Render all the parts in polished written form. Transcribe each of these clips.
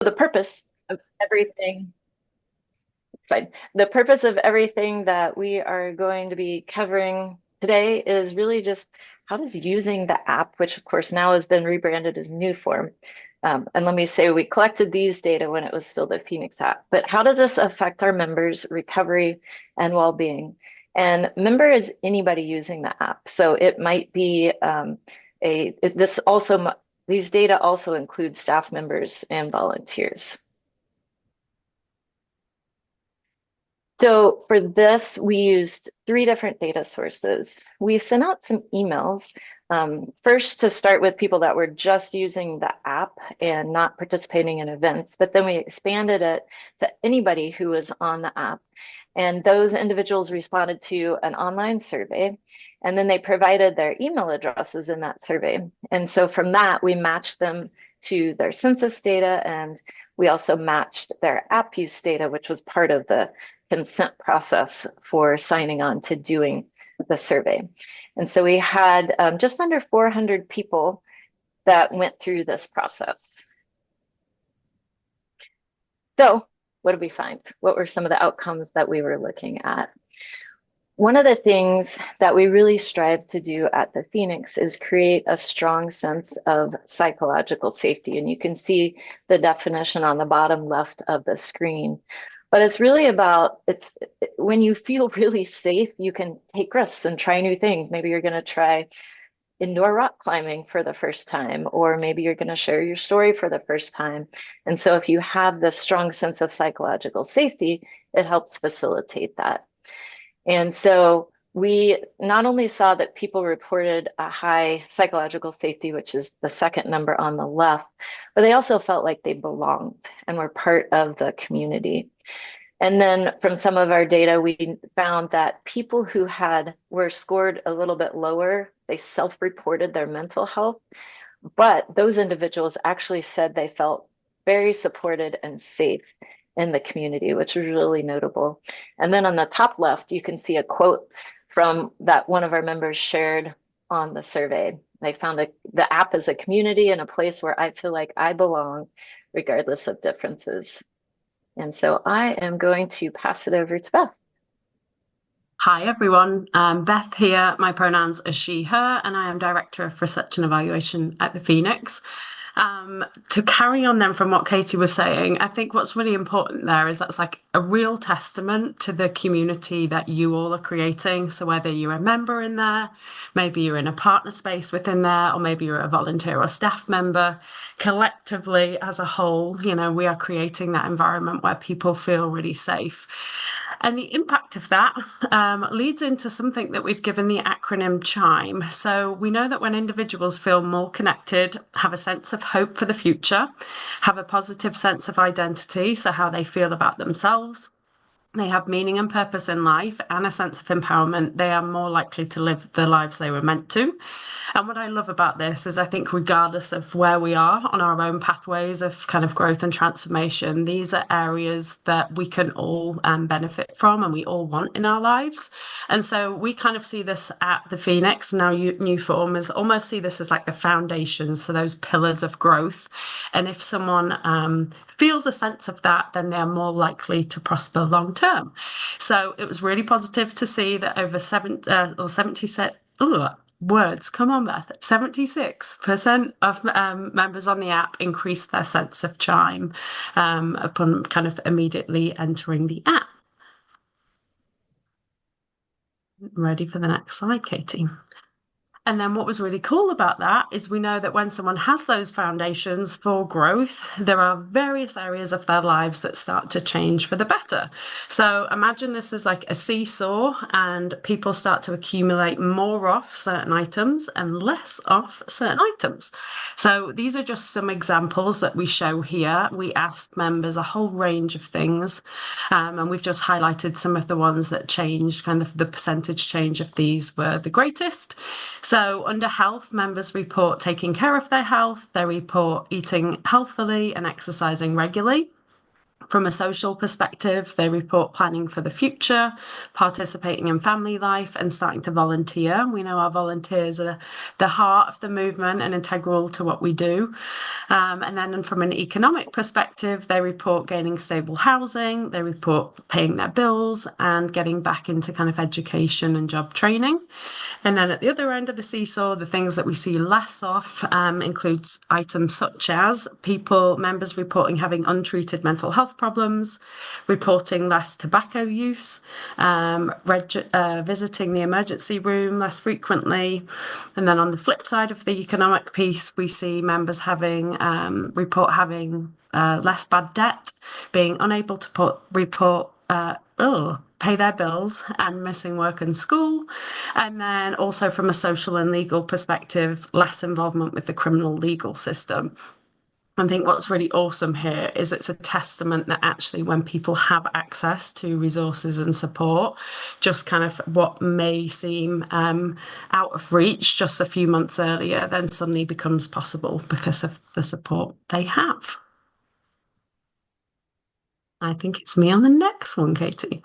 the purpose of everything, fine. The purpose of everything that we are going to be covering today is really just how does using the app, which of course now has been rebranded as Newform, and let me say we collected these data when it was still the Phoenix app, but how does this affect our members' recovery and well-being? And member is anybody using the app. So it might be these data also include staff members and volunteers. So for this, we used three different data sources. We sent out some emails, first to start with people that were just using the app and not participating in events, but then we expanded it to anybody who was on the app. And those individuals responded to an online survey, and then they provided their email addresses in that survey. And so from that, we matched them to their census data, and we also matched their app use data, which was part of the consent process for signing on to doing the survey. And so we had just under 400 people that went through this process. So what did we find? What were some of the outcomes that we were looking at? One of the things that we really strive to do at the Phoenix is create a strong sense of psychological safety. And you can see the definition on the bottom left of the screen. But it's really about, when you feel really safe, you can take risks and try new things. Maybe you're going to try indoor rock climbing for the first time, or maybe you're going to share your story for the first time. And so if you have this strong sense of psychological safety, it helps facilitate that. And so we not only saw that people reported a high psychological safety, which is the second number on the left, but they also felt like they belonged and were part of the community. And then from some of our data, we found that people who were scored a little bit lower, they self-reported their mental health, but those individuals actually said they felt very supported and safe in the community, which was really notable. And then on the top left, you can see a quote from that one of our members shared on the survey. They found the app is a community and a place where I feel like I belong, regardless of differences. And so I am going to pass it over to Beth. Hi, everyone. Beth here. My pronouns are she, her, and I am Director of Research and Evaluation at the Phoenix. To carry on then from what Katie was saying, I think what's really important there is that's like a real testament to the community that you all are creating. So whether you're a member in there, maybe you're in a partner space within there, or maybe you're a volunteer or staff member, collectively as a whole, we are creating that environment where people feel really safe. And the impact of that leads into something that we've given the acronym CHIME. So we know that when individuals feel more connected, have a sense of hope for the future, have a positive sense of identity, so how they feel about themselves, they have meaning and purpose in life and a sense of empowerment, they are more likely to live the lives they were meant to. And what I love about this is I think regardless of where we are on our own pathways of kind of growth and transformation, these are areas that we can all benefit from and we all want in our lives. And so we kind of see this at the Phoenix, now Newform, as almost see this as like the foundation, so those pillars of growth. And if someone feels a sense of that, then they're more likely to prosper long term. So it was really positive to see that over 76 words, come on, Beth. 76% of members on the app increased their sense of chime upon kind of immediately entering the app. Ready for the next slide, Katie? And then what was really cool about that is we know that when someone has those foundations for growth, there are various areas of their lives that start to change for the better. So imagine this is like a seesaw and people start to accumulate more off certain items and less off certain items. So these are just some examples that we show here. We asked members a whole range of things, and we've just highlighted some of the ones that changed, kind of the percentage change of these were the greatest. So under health, members report taking care of their health, they report eating healthfully and exercising regularly. From a social perspective, they report planning for the future, participating in family life, and starting to volunteer. We know our volunteers are the heart of the movement and integral to what we do. And then from an economic perspective, they report gaining stable housing, they report paying their bills and getting back into kind of education and job training. And then at the other end of the seesaw, the things that we see less of includes items such as members reporting having untreated mental health problems, reporting less tobacco use, visiting the emergency room less frequently. And then on the flip side of the economic piece, we see members report having less bad debt, being unable to pay their bills and missing work and school. And then also from a social and legal perspective, less involvement with the criminal legal system. I think what's really awesome here is it's a testament that actually when people have access to resources and support, just kind of what may seem out of reach just a few months earlier, then suddenly becomes possible because of the support they have. I think it's me on the next one, Katie.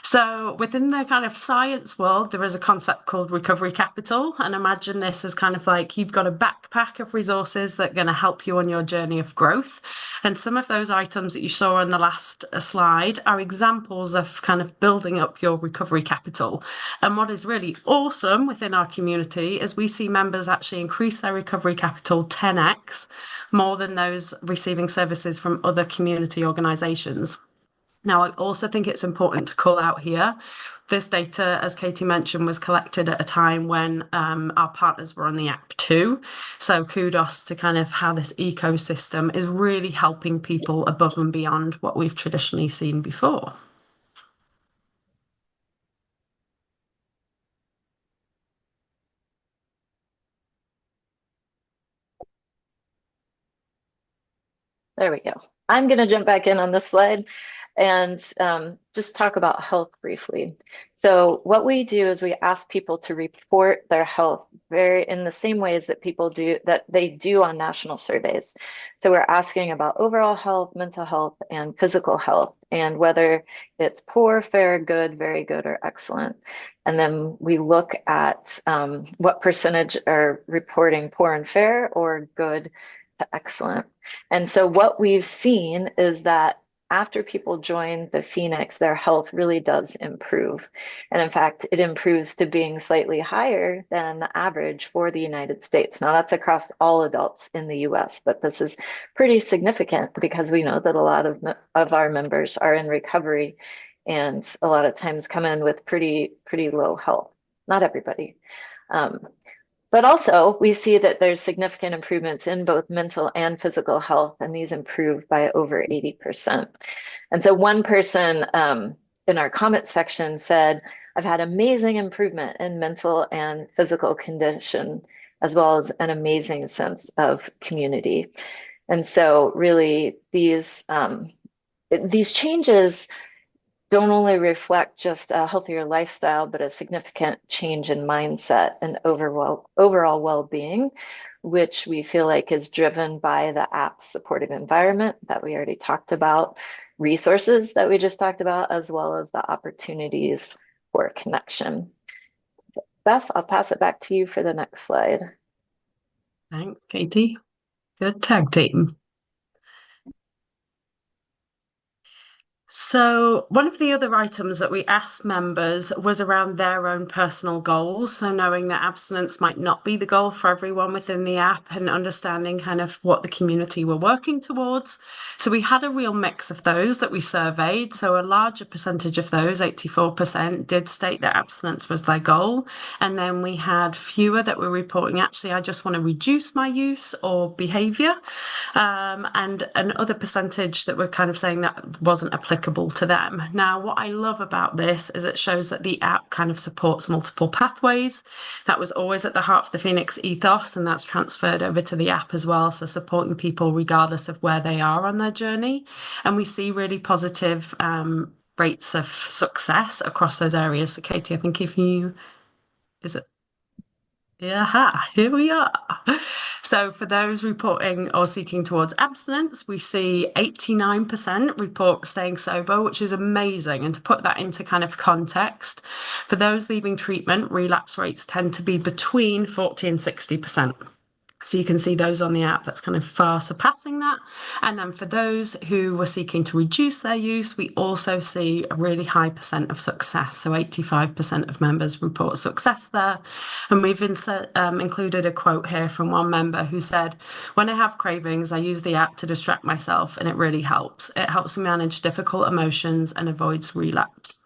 So within the kind of science world, there is a concept called recovery capital. And imagine this as kind of like you've got a backpack of resources that are going to help you on your journey of growth. And some of those items that you saw on the last slide are examples of kind of building up your recovery capital. And what is really awesome within our community is we see members actually increase their recovery capital 10x more than those receiving services from other community organisations. Now, I also think it's important to call out here, this data, as Katie mentioned, was collected at a time when our partners were on the app too. So kudos to kind of how this ecosystem is really helping people above and beyond what we've traditionally seen before. There we go. I'm going to jump back in on this slide and just talk about health briefly. So what we do is we ask people to report their health in the same ways that they do on national surveys. So we're asking about overall health, mental health, and physical health, and whether it's poor, fair, good, very good, or excellent. And then we look at what percentage are reporting poor and fair or good to excellent. And so what we've seen is that after people join the Phoenix, their health really does improve. And in fact, it improves to being slightly higher than the average for the United States. Now, that's across all adults in the US, but this is pretty significant because we know that a lot of our members are in recovery and a lot of times come in with pretty low health. Not everybody. But also, we see that there's significant improvements in both mental and physical health, and these improve by over 80%. And so one person in our comment section said, I've had amazing improvement in mental and physical condition, as well as an amazing sense of community. And so really these changes don't only reflect just a healthier lifestyle, but a significant change in mindset and overall well-being, which we feel like is driven by the app's supportive environment that we already talked about, resources that we just talked about, as well as the opportunities for connection. Beth, I'll pass it back to you for the next slide. Thanks, Katie. Good tag team. So one of the other items that we asked members was around their own personal goals. So knowing that abstinence might not be the goal for everyone within the app and understanding kind of what the community were working towards. So we had a real mix of those that we surveyed. So a larger percentage of those, 84%, did state that abstinence was their goal. And then we had fewer that were reporting, actually, I just want to reduce my use or behavior. And another percentage that were kind of saying that wasn't applicable to them. Now, what I love about this is it shows that the app kind of supports multiple pathways. That was always at the heart of the Phoenix ethos, and that's transferred over to the app as well. So supporting people regardless of where they are on their journey. And we see really positive rates of success across those areas. So Katie, I think is it? Yeah, here we are. So, for those reporting or seeking towards abstinence, we see 89% report staying sober, which is amazing. And to put that into kind of context, for those leaving treatment, relapse rates tend to be between 40 and 60%. So you can see those on the app that's kind of far surpassing that. And then for those who were seeking to reduce their use, we also see a really high percent of success. So 85% of members report success there. And we've included a quote here from one member who said, "When I have cravings, I use the app to distract myself, and it really helps. It helps me manage difficult emotions and avoids relapse."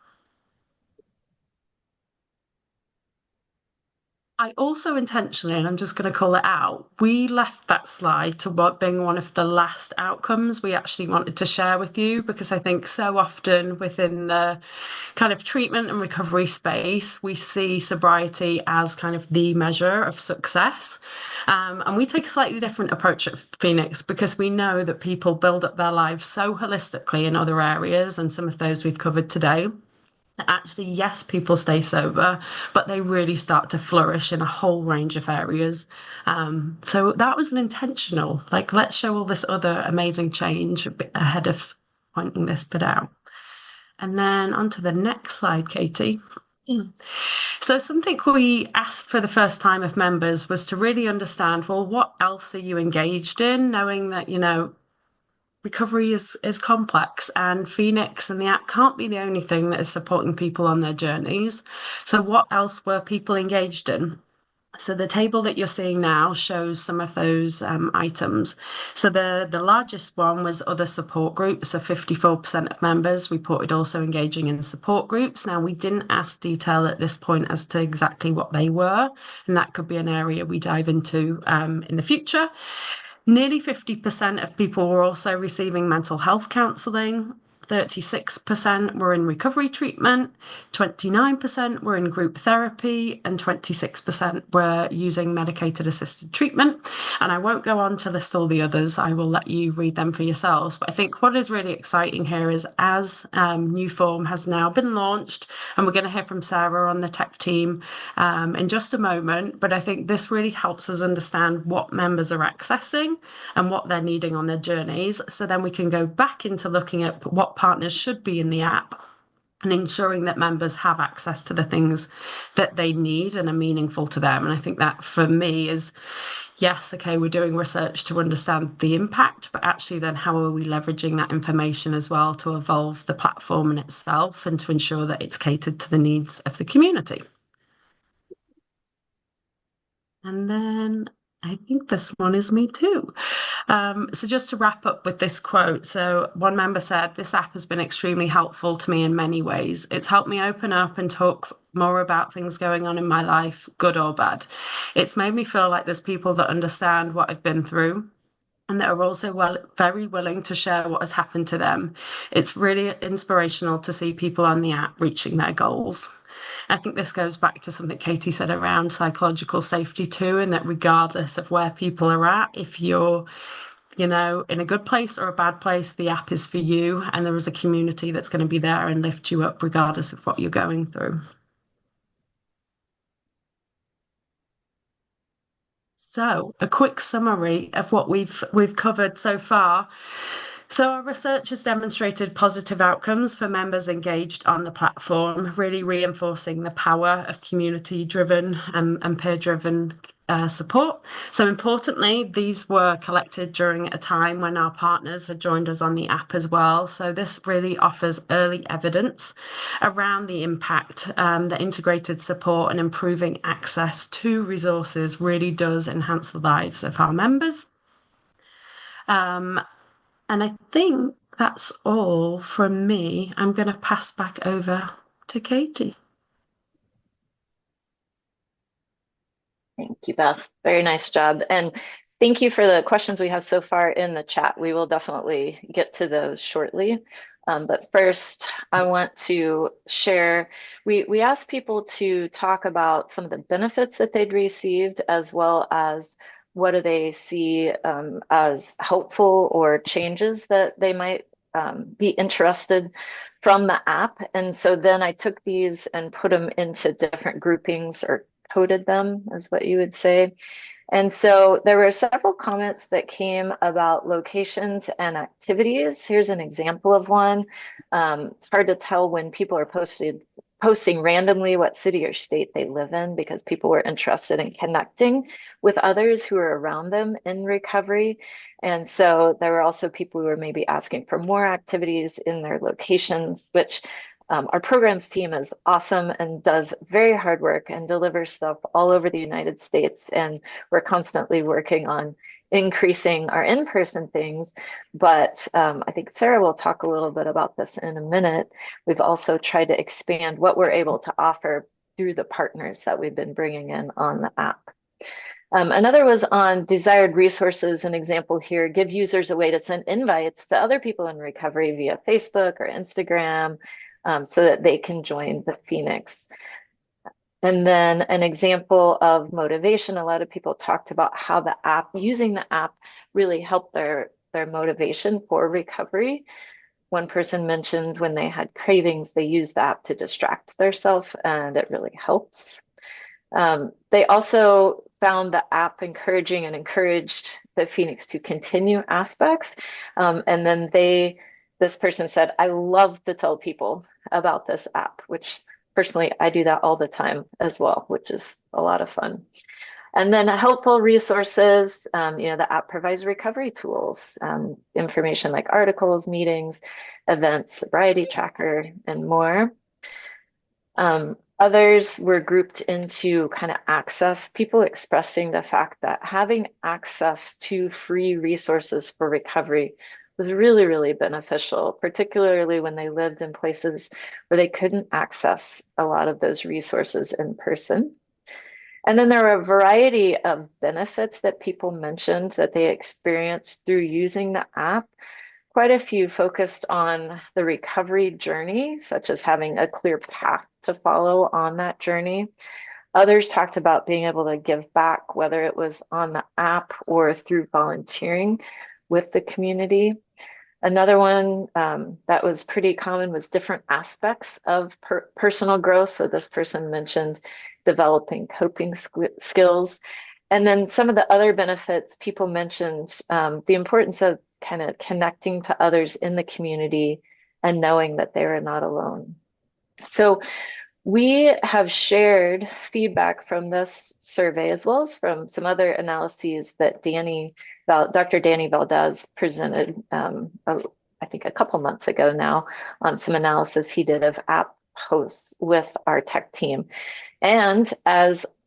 I also intentionally, and I'm just going to call it out, we left that slide to what being one of the last outcomes we actually wanted to share with you, because I think so often within the kind of treatment and recovery space, we see sobriety as kind of the measure of success. And we take a slightly different approach at Phoenix because we know that people build up their lives so holistically in other areas, and some of those we've covered today. Actually, yes, people stay sober, but they really start to flourish in a whole range of areas. So that was an intentional, like, let's show all this other amazing change ahead of pointing this bit out. And then on to the next slide, Katie. So something we asked for the first time of members was to really understand, well, what else are you engaged in, knowing that, recovery is complex, and Phoenix and the app can't be the only thing that is supporting people on their journeys. So what else were people engaged in? So the table that you're seeing now shows some of those items. So the largest one was other support groups. So 54% of members reported also engaging in support groups. Now, we didn't ask detail at this point as to exactly what they were, and that could be an area we dive into in the future. Nearly 50% of people were also receiving mental health counselling. 36% were in recovery treatment, 29% were in group therapy, and 26% were using medicated assisted treatment. And I won't go on to list all the others, I will let you read them for yourselves. But I think what is really exciting here is, as New Form has now been launched, and we're going to hear from Sarah on the tech team in just a moment, but I think this really helps us understand what members are accessing and what they're needing on their journeys. So then we can go back into looking at what partners should be in the app and ensuring that members have access to the things that they need and are meaningful to them. And I think that for me is, yes, okay, we're doing research to understand the impact, but actually then how are we leveraging that information as well to evolve the platform in itself and to ensure that it's catered to the needs of the community. And then I think this one is me too. So just to wrap up with this quote. So one member said, "This app has been extremely helpful to me in many ways. It's helped me open up and talk more about things going on in my life, good or bad. It's made me feel like there's people that understand what I've been through, and that are also very willing to share what has happened to them. It's really inspirational to see people on the app reaching their goals." I think this goes back to something Katie said around psychological safety too, and that regardless of where people are at, if you're, in a good place or a bad place, the app is for you, and there is a community that's going to be there and lift you up regardless of what you're going through. So, a quick summary of what we've covered so far. So our research has demonstrated positive outcomes for members engaged on the platform, really reinforcing the power of community-driven and peer-driven support. So importantly, these were collected during a time when our partners had joined us on the app as well. So this really offers early evidence around the impact that integrated support and improving access to resources really does enhance the lives of our members. And I think that's all from me. I'm going to pass back over to Katie. Thank you, Beth. Very nice job. And thank you for the questions we have so far in the chat. We will definitely get to those shortly. But first, I want to share, we asked people to talk about some of the benefits that they'd received, as well as what do they see as helpful or changes that they might be interested from the app. And so then I took these and put them into different groupings or coded them, is what you would say. And so there were several comments that came about locations and activities. Here's an example of one. It's hard to tell when people are posting randomly what city or state they live in because people were interested in connecting with others who are around them in recovery. And so there were also people who were maybe asking for more activities in their locations, which our programs team is awesome and does very hard work and delivers stuff all over the United States. And we're constantly working on increasing our in-person things. But I think Sarah will talk a little bit about this in a minute. We've also tried to expand what we're able to offer through the partners that we've been bringing in on the app. Another was on desired resources. An example here, give users a way to send invites to other people in recovery via Facebook or Instagram so that they can join the Phoenix. And then an example of motivation, a lot of people talked about how the app, using the app really helped their motivation for recovery. One person mentioned when they had cravings, they used the app to distract themselves, and it really helps. They also found the app encouraging and encouraged the Phoenix to continue aspects. And then this person said, I love to tell people about this app, which personally, I do that all the time as well, which is a lot of fun. And then helpful resources, the app provides recovery tools, information like articles, meetings, events, sobriety tracker, and more. Others were grouped into kind of access, people expressing the fact that having access to free resources for recovery was really, really beneficial, particularly when they lived in places where they couldn't access a lot of those resources in person. And then there were a variety of benefits that people mentioned that they experienced through using the app. Quite a few focused on the recovery journey, such as having a clear path to follow on that journey. Others talked about being able to give back, whether it was on the app or through volunteering with the community. Another one that was pretty common was different aspects of personal growth. So this person mentioned developing coping skills. And then some of the other benefits people mentioned, the importance of kind of connecting to others in the community and knowing that they are not alone. So we have shared feedback from this survey as well as from some other analyses that Dr. Danny Valdez presented, I think a couple months ago now, on some analysis he did of app posts with our tech team. And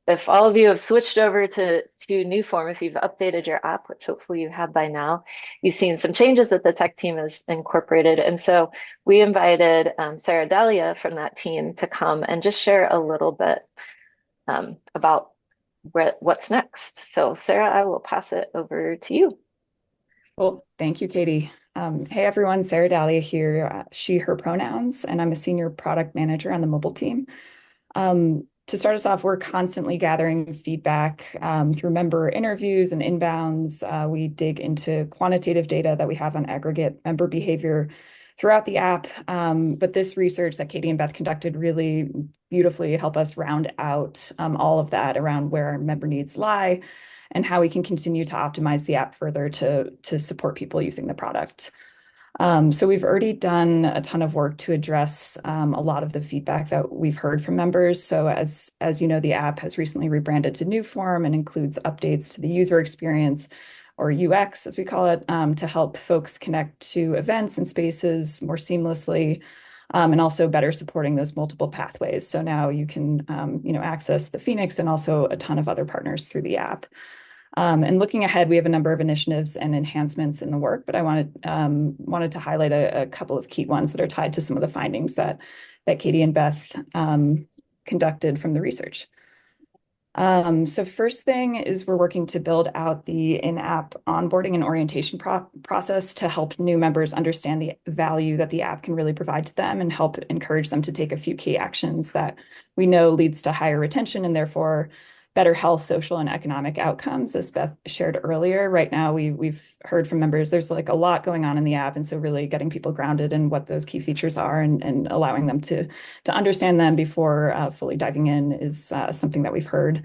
if all of you have switched over to Newform, if you've updated your app, which hopefully you have by now, you've seen some changes that the tech team has incorporated. And so we invited Sarah Dahlia from that team to come and just share a little bit about what's next. So Sarah, I will pass it over to you. Well, thank you, Katie. Hey everyone, Sarah Dahlia here, she, her pronouns, and I'm a senior product manager on the mobile team. To start us off, we're constantly gathering feedback through member interviews and inbounds. We dig into quantitative data that we have on aggregate member behavior throughout the app. But this research that Katie and Beth conducted really beautifully helped us round out all of that around where our member needs lie and how we can continue to optimize the app further to support people using the product. So we've already done a ton of work to address a lot of the feedback that we've heard from members. So as you know, the app has recently rebranded to Newform and includes updates to the user experience, or UX as we call it, to help folks connect to events and spaces more seamlessly, and also better supporting those multiple pathways. So now you can access the Phoenix and also a ton of other partners through the app. And looking ahead, we have a number of initiatives and enhancements in the work, but I wanted to highlight a couple of key ones that are tied to some of the findings that Katie and Beth conducted from the research. So first thing is we're working to build out the in-app onboarding and orientation process to help new members understand the value that the app can really provide to them and help encourage them to take a few key actions that we know leads to higher retention and therefore better health, social, and economic outcomes, as Beth shared earlier. Right now, we've heard from members there's like a lot going on in the app, and so really getting people grounded in what those key features are and allowing them to understand them before fully diving in is something that we've heard.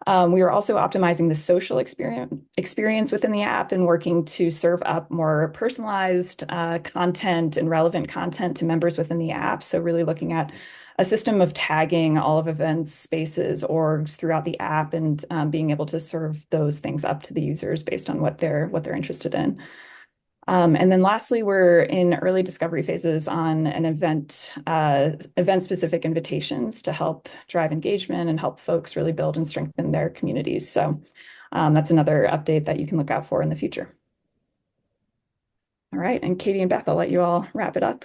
We are also optimizing the social experience within the app and working to serve up more personalized content and relevant content to members within the app. So really looking at a system of tagging all of events, spaces, orgs throughout the app, and being able to serve those things up to the users based on what they're interested in. And then lastly, we're in early discovery phases on an event-specific invitations to help drive engagement and help folks really build and strengthen their communities. So that's another update that you can look out for in the future. All right, and Katie and Beth, I'll let you all wrap it up.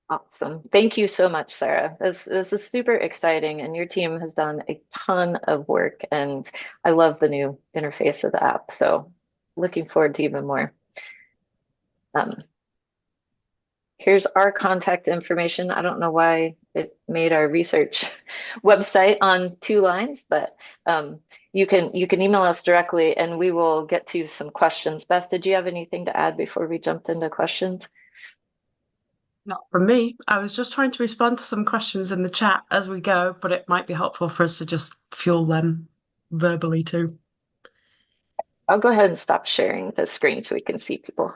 Awesome. Thank you so much, Sarah. This is super exciting, and your team has done a ton of work, and I love the new interface of the app. So looking forward to even more. Here's our contact information. I don't know why it made our research website on 2 lines, but you can email us directly and we will get to some questions. Beth, did you have anything to add before we jumped into questions? Not from me. I was just trying to respond to some questions in the chat as we go, but it might be helpful for us to just fuel them verbally too. I'll go ahead and stop sharing the screen so we can see people. I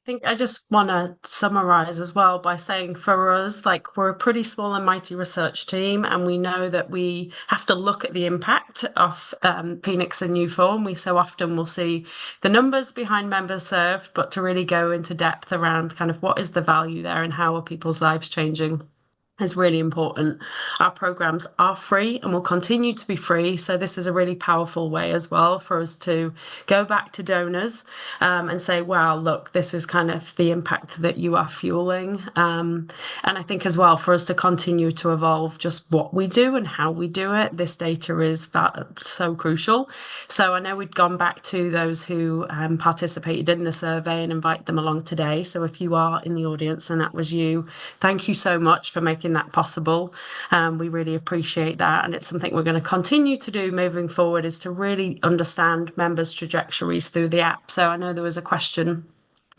think I just want to summarize as well by saying for us, like we're a pretty small and mighty research team, and we know that we have to look at the impact of Phoenix and New Form. We so often will see the numbers behind members served, but to really go into depth around kind of what is the value there and how are people's lives changing is really important. Our programs are free and will continue to be free. So this is a really powerful way as well for us to go back to donors and say, wow, look, this is kind of the impact that you are fueling. And I think as well for us to continue to evolve just what we do and how we do it. This data is so crucial. So I know we'd gone back to those who participated in the survey and invite them along today. So if you are in the audience and that was you, thank you so much for making that possible. We really appreciate that, and it's something we're going to continue to do moving forward, is to really understand members' trajectories through the app. So I know there was a question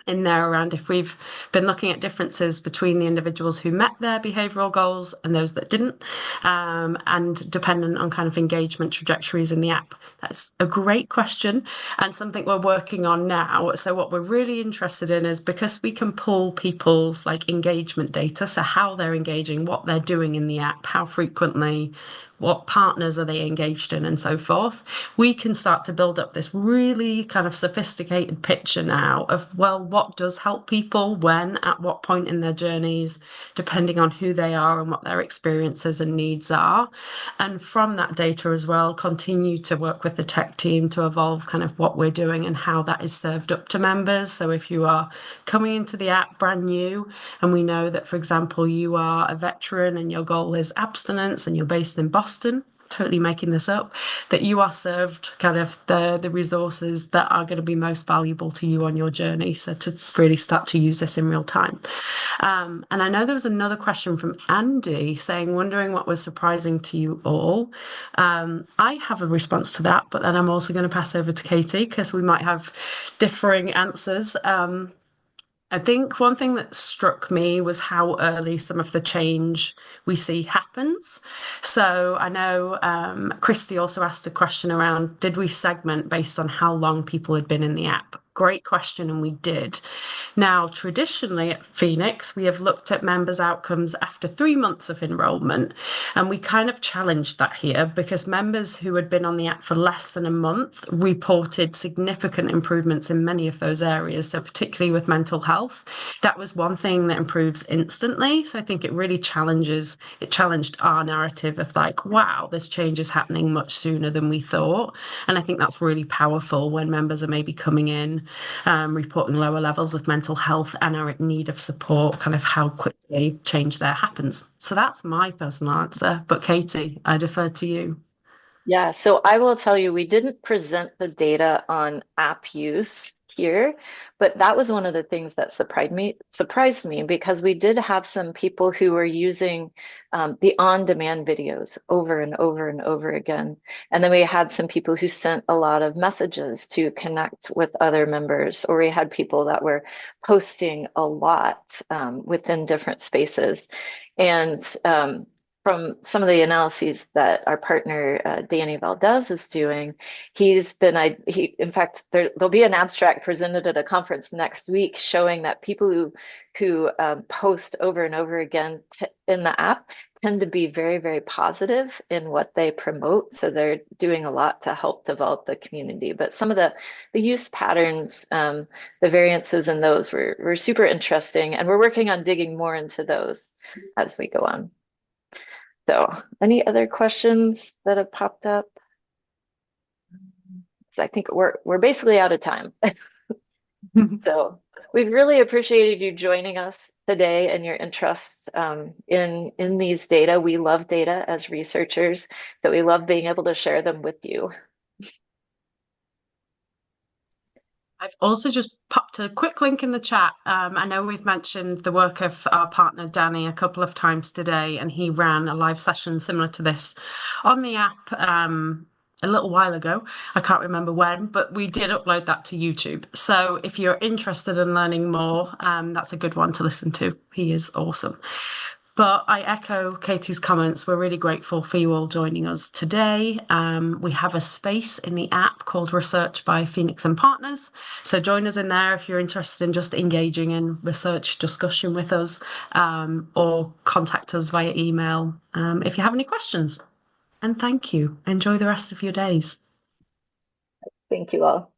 in there around if we've been looking at differences between the individuals who met their behavioural goals and those that didn't, and dependent on kind of engagement trajectories in the app. That's a great question and something we're working on now. So what we're really interested in is, because we can pull people's like engagement data, so how they're engaging, what they're doing in the app, how frequently, what partners are they engaged in, and so forth, we can start to build up this really kind of sophisticated picture now of, well, what does help people when, at what point in their journeys, depending on who they are and what their experiences and needs are. And from that data as well, continue to work with the tech team to evolve kind of what we're doing and how that is served up to members. So if you are coming into the app brand new, and we know that, for example, you are a veteran and your goal is abstinence and you're based in Boston, totally making this up, that you are served kind of the resources that are going to be most valuable to you on your journey. So to really start to use this in real time. And I know there was another question from Andy saying, wondering what was surprising to you all. I have a response to that, but then I'm also going to pass over to Katie because we might have differing answers. I think one thing that struck me was how early some of the change we see happens. So I know Christy also asked a question around, did we segment based on how long people had been in the app? Great question, and we did. Now, traditionally at Phoenix, we have looked at members' outcomes after 3 months of enrolment, and we kind of challenged that here because members who had been on the app for less than a month reported significant improvements in many of those areas. So particularly with mental health, that was one thing that improves instantly. So I think it really challenged our narrative of like, wow, this change is happening much sooner than we thought. And I think that's really powerful when members are maybe coming in, reporting lower levels of mental health and are in need of support, kind of how quickly change there happens. So that's my personal answer. But Katie, I defer to you. Yeah, so I will tell you, we didn't present the data on app use here, but that was one of the things that surprised me because we did have some people who were using the on-demand videos over and over and over again. And then we had some people who sent a lot of messages to connect with other members, or we had people that were posting a lot within different spaces. And from some of the analyses that our partner Danny Valdez is doing, in fact, there'll be an abstract presented at a conference next week showing that people who post over and over again in the app tend to be very, very positive in what they promote. So they're doing a lot to help develop the community. But some of the use patterns, the variances in those were super interesting, and we're working on digging more into those as we go on. So, any other questions that have popped up? I think we're basically out of time. So we've really appreciated you joining us today and your interest in these data. We love data as researchers, so we love being able to share them with you. I've also just popped a quick link in the chat. I know we've mentioned the work of our partner Danny a couple of times today, and he ran a live session similar to this on the app a little while ago. I can't remember when, but we did upload that to YouTube. So if you're interested in learning more, that's a good one to listen to. He is awesome. But I echo Katie's comments. We're really grateful for you all joining us today. We have a space in the app called Research by Phoenix and Partners. So join us in there if you're interested in just engaging in research discussion with us, or contact us via email if you have any questions. And thank you. Enjoy the rest of your days. Thank you all.